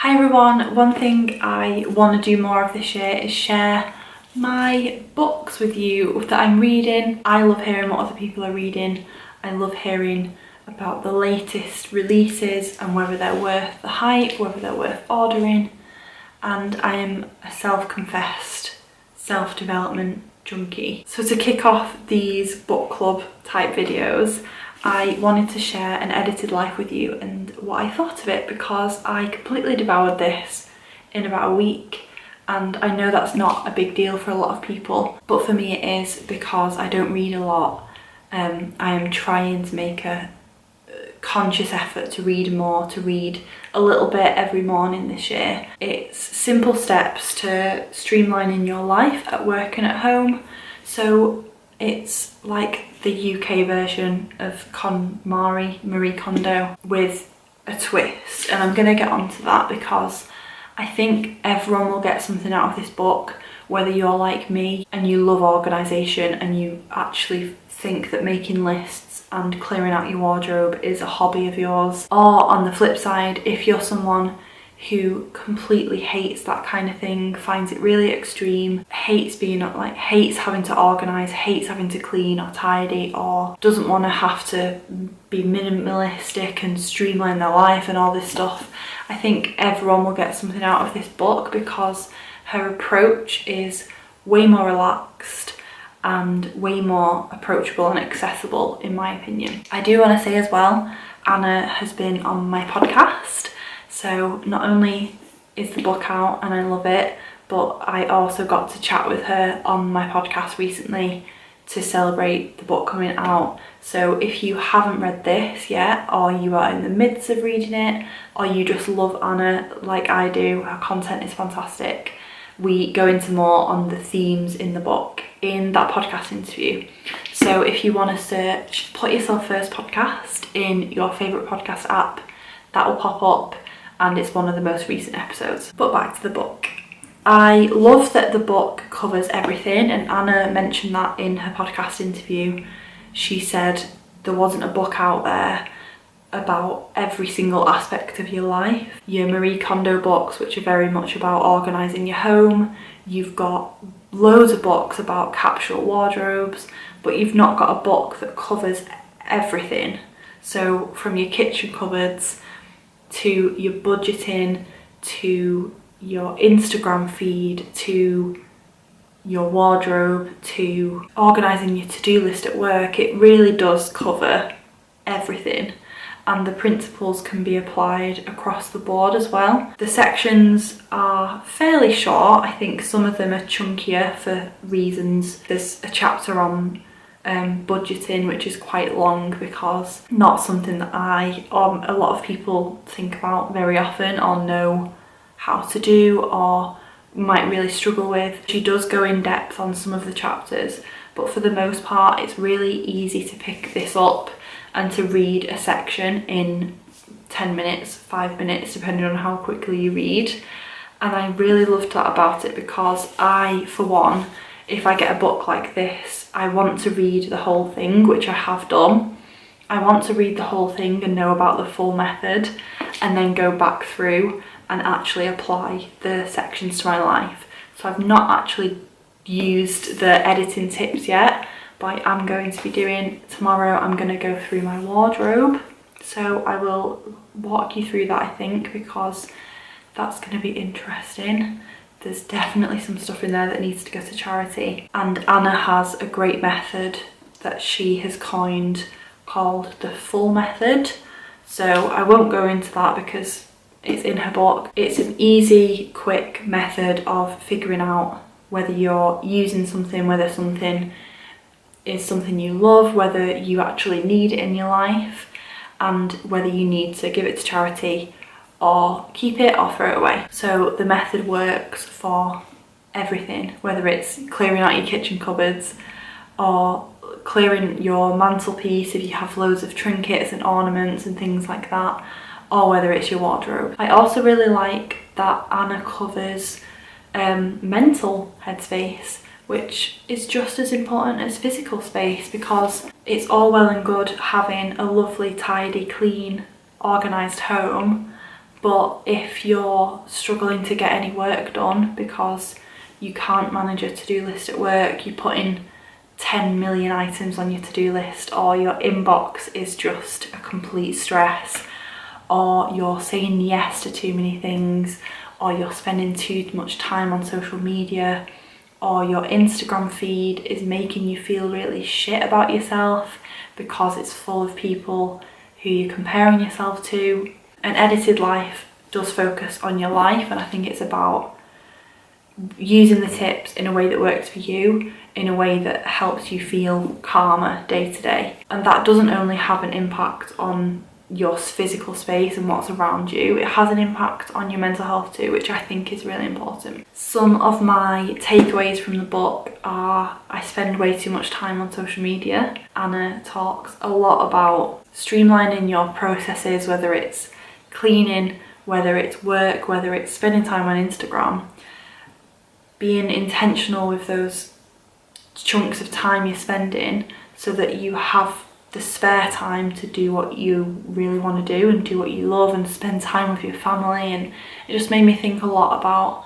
Hi everyone, one thing I want to do more of this year is share my books with you that I'm reading. I love hearing what other people are reading. I love hearing about the latest releases and whether they're worth the hype, whether they're worth ordering. And I am a self-confessed self-development junkie. So to kick off these book club type videos, I wanted to share an edited life with you and what I thought of it, because I completely devoured this in about a week, and I know that's not a big deal for a lot of people, but for me it is, because I don't read a lot. I am trying to make a conscious effort to read more, to read a little bit every morning this year. It's simple steps to streamlining your life at work and at home. So it's like the UK version of Marie Kondo with a twist, and I'm going to get onto that because I think everyone will get something out of this book, whether you're like me and you love organisation and you actually think that making lists and clearing out your wardrobe is a hobby of yours, or on the flip side, if you're someone who completely hates that kind of thing, finds it really extreme, hates having to organise, hates having to clean or tidy, or doesn't want to have to be minimalistic and streamline their life and all this stuff, I think everyone will get something out of this book, because her approach is way more relaxed and way more approachable and accessible, in my opinion. I do want to say as well, Anna has been on my podcast. So not only is the book out and I love it, but I also got to chat with her on my podcast recently to celebrate the book coming out. So if you haven't read this yet, or you are in the midst of reading it, or you just love Anna like I do, her content is fantastic. We go into more on the themes in the book in that podcast interview. So if you want to search Put Yourself First podcast in your favourite podcast app, that will pop up, and it's one of the most recent episodes. But back to the book. I love that the book covers everything, and Anna mentioned that in her podcast interview. She said there wasn't a book out there about every single aspect of your life. Your Marie Kondo books, which are very much about organising your home, you've got loads of books about capsule wardrobes, but you've not got a book that covers everything. So from your kitchen cupboards to your budgeting, to your Instagram feed, to your wardrobe, to organising your to-do list at work, it really does cover everything. And the principles can be applied across the board as well. The sections are fairly short. I think some of them are chunkier for reasons. There's a chapter on budgeting, which is quite long, because not something that I or a lot of people think about very often or know how to do or might really struggle with. She does go in depth on some of the chapters, but for the most part it's really easy to pick this up and to read a section in 10 minutes, 5 minutes, depending on how quickly you read. And I really loved that about it, because I, for one, if I get a book like this, I want to read the whole thing, which I have done. I want to read the whole thing and know about the full method, and then go back through and actually apply the sections to my life. So I've not actually used the editing tips yet, but I am going to be doing tomorrow. I'm going to go through my wardrobe, so I will walk you through that, I think, because that's going to be interesting. There's definitely some stuff in there that needs to go to charity, and Anna has a great method that she has coined called the full method. So I won't go into that because it's in her book. It's an easy, quick method of figuring out whether you're using something, whether something is something you love, whether you actually need it in your life, and whether you need to give it to charity or keep it or throw it away. So the method works for everything, whether it's clearing out your kitchen cupboards or clearing your mantelpiece if you have loads of trinkets and ornaments and things like that, or whether it's your wardrobe. I also really like that Anna covers mental headspace, which is just as important as physical space, because it's all well and good having a lovely, tidy, clean, organised home, But if you're struggling to get any work done because you can't manage a to-do list at work, you put in 10 million items on your to-do list, or your inbox is just a complete stress, or you're saying yes to too many things, or you're spending too much time on social media, or your Instagram feed is making you feel really shit about yourself because it's full of people who you're comparing yourself to. An edited life does focus on your life, and I think it's about using the tips in a way that works for you, in a way that helps you feel calmer day to day. And that doesn't only have an impact on your physical space and what's around you, it has an impact on your mental health too, which I think is really important. Some of my takeaways from the book are: I spend way too much time on social media. Anna talks a lot about streamlining your processes, whether it's cleaning, whether it's work, whether it's spending time on Instagram. Being intentional with those chunks of time you're spending so that you have the spare time to do what you really want to do and do what you love and spend time with your family. And it just made me think a lot about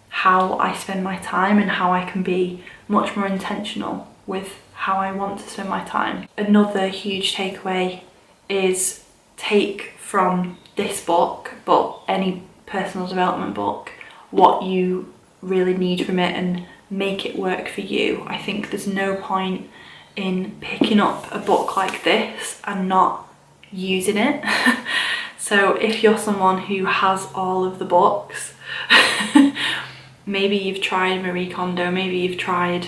how I spend my time and how I can be much more intentional with how I want to spend my time. Another huge takeaway is take from this book, but any personal development book, what you really need from it and make it work for you. I think there's no point in picking up a book like this and not using it. So if you're someone who has all of the books, maybe you've tried Marie Kondo, maybe you've tried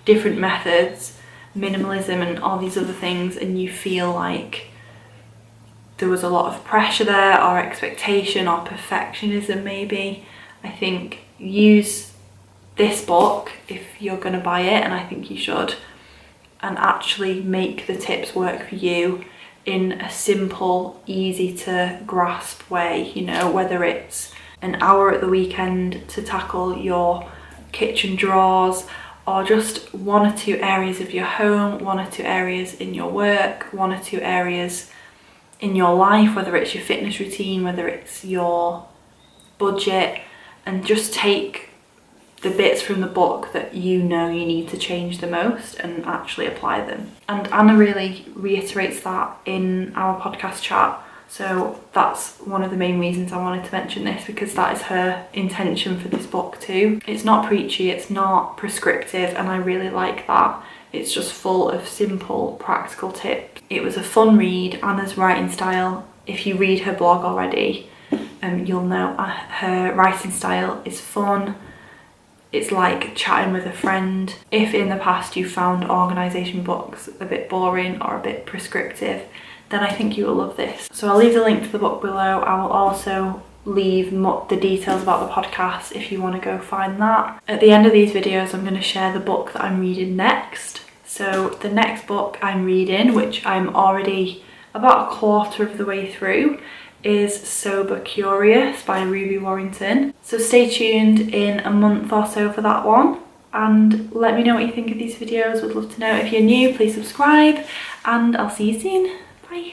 different methods, minimalism and all these other things, and you feel like there was a lot of pressure there, or expectation, or perfectionism maybe, I think use this book if you're going to buy it, and I think you should, and actually make the tips work for you in a simple, easy to grasp way. You know, whether it's an hour at the weekend to tackle your kitchen drawers, or just 1 or 2 areas of your home, 1 or 2 areas in your work, 1 or 2 areas in your life, whether it's your fitness routine, whether it's your budget, and just take the bits from the book that you know you need to change the most and actually apply them. And Anna really reiterates that in our podcast chat, so that's one of the main reasons I wanted to mention this, because that is her intention for this book too. It's not preachy, it's not prescriptive, and I really like that. It's just full of simple, practical tips. It was a fun read. Anna's writing style, if you read her blog already, you'll know her writing style is fun. It's like chatting with a friend. If in the past you found organisation books a bit boring or a bit prescriptive, then I think you will love this. So I'll leave the link to the book below. I will also leave the details about the podcast if you want to go find that. At the end of these videos, I'm going to share the book that I'm reading next. So the next book I'm reading, which I'm already about a quarter of the way through, is Sober Curious by Ruby Warrington. So stay tuned in a month or so for that one, and let me know what you think of these videos. Would love to know. If you're new, please subscribe, and I'll see you soon. Bye.